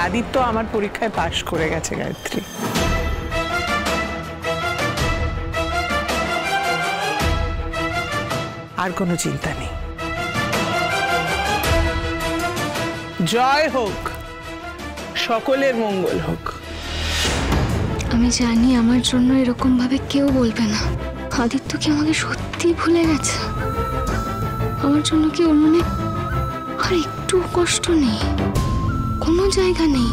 আদিত্য আমার পরীক্ষায় পাশ করে গেছে গায়ত্রী। আর কোনো চিন্তা নেই। জয় হোক, সকলের মঙ্গল হোক। আমি জানি আমার জন্য এরকম ভাবে কেউ বলবে না। আদিত্য কি আমাকে সত্যি ভুলে গেছে? আমার জন্য কি ওর মনে আর একটু কষ্ট নেই? কোনো জায়গা নেই?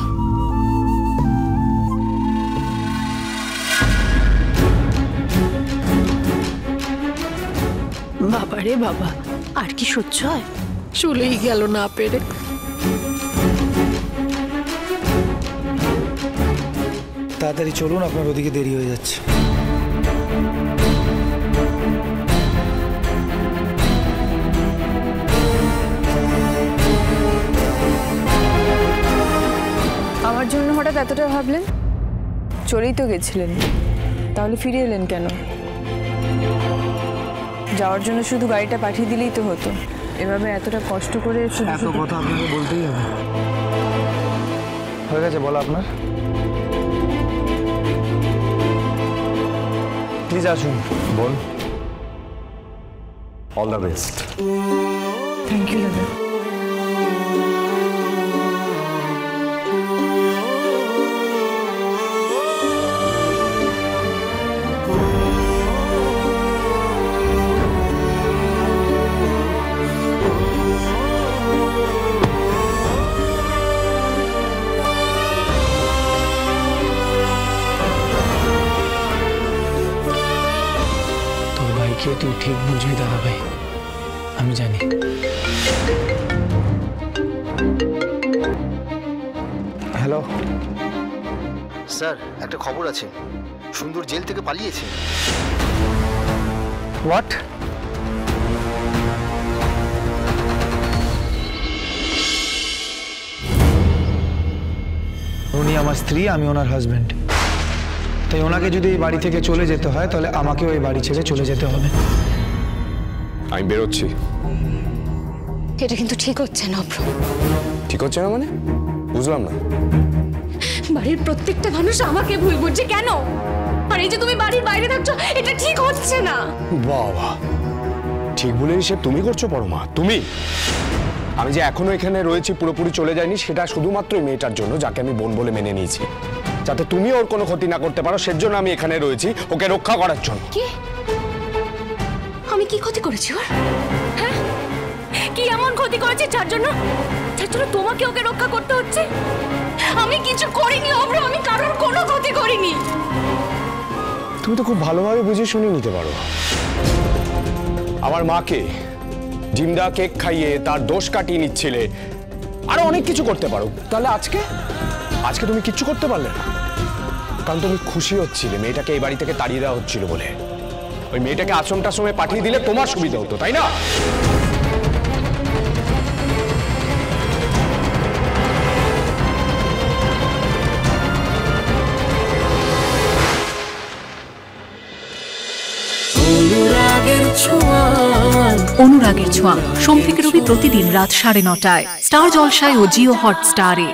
বাবা রে বাবা, আর কি সহ্য হয়? চলেই গেল না পেরে। তাড়াতাড়ি চলুন, আপনার ওদিকে দেরি হয়ে যাচ্ছে। আমার জন্য হঠাৎ এতটা ভাবলেন? চলেই তো গেছিলেন, তাহলে ফিরে এলেন কেন? যাওয়ার জন্য শুধু গাড়িটা পাঠিয়ে দিলেই তো হতো। এভাবে এতটা কষ্ট করে এত কথা আপনাকে বলতেই হবে। হয়ে গেছে বলা আপনার? প্লিজ আসুন। বল। All the best. Thank you দাদা। তুই ঠিক বুঝবি দাদা ভাই, আমি জানি। হ্যালো স্যার, একটা খবর আছে। সুন্দর জেল থেকে পালিয়েছে। হোয়াট? উনি আমার স্ত্রী, আমি ওনার হাজবেন্ড। তাই ওনাকে যদি এই বাড়ি থেকে চলে যেতে হয় তাহলে আমাকেও এই বাড়ি ছেড়ে চলে যেতে হবে। আমি বেরোচ্ছি। এটা কিন্তু ঠিক হচ্ছে না অভ্র। ঠিক হচ্ছে না মানে? বুঝলাম না। বাড়ির প্রত্যেকটা মানুষ আমাকে ভুল বুঝছে কেন? আর এই যে তুমি বাড়ির বাইরে থাকছো, এটা ঠিক হচ্ছে না। বাবা, ঠিক বলে হিসেব তুমি করছো পরমা? তুমি? আমি যে এখনো এখানে রয়েছি, পুরোপুরি চলে যায়নি, সেটা শুধুমাত্র এই মেয়েটার জন্য, যাকে আমি বোন বলে মেনে নিয়েছি। যাতে তুমি ওর কোনো ক্ষতি না করতে পারো, সেজন্য আমি এখানে রয়েছি, ওকে রক্ষা করার জন্য। কি? আমি কি ক্ষতি করেছি ওর? হ্যাঁ, কি এমন ক্ষতি করেছি যার জন্য তোমাকে ওকে রক্ষা করতে হচ্ছে? আমি কিছু করিনি অভ্র, আমি কারোর কোনো ক্ষতি করিনি। তুমি তো খুব ভালোভাবে বুঝে শুনে নিতে পারো। আমার মাকে জিন্দা কেক খাইয়ে তার দোষ কাটিয়ে নিচ্ছিলে, আরো অনেক কিছু করতে পারো। তাহলে আজকে তুমি কিচ্ছু করতে পারলে না, কারণ তুমি খুশি হচ্ছিলে মেয়েটাকে এই বাড়ি থেকে তাড়িয়ে দেওয়া হচ্ছিল বলে। ওই মেয়েটাকে আশ্রমে পাঠিয়ে দিলে তোমার সুবিধা হতো, তাই না? অনুরাগের ছোঁয়া সোম থেকে রবি প্রতিদিন রাত 9:30টায় স্টার জলসায় ও জিও হটস্টারে।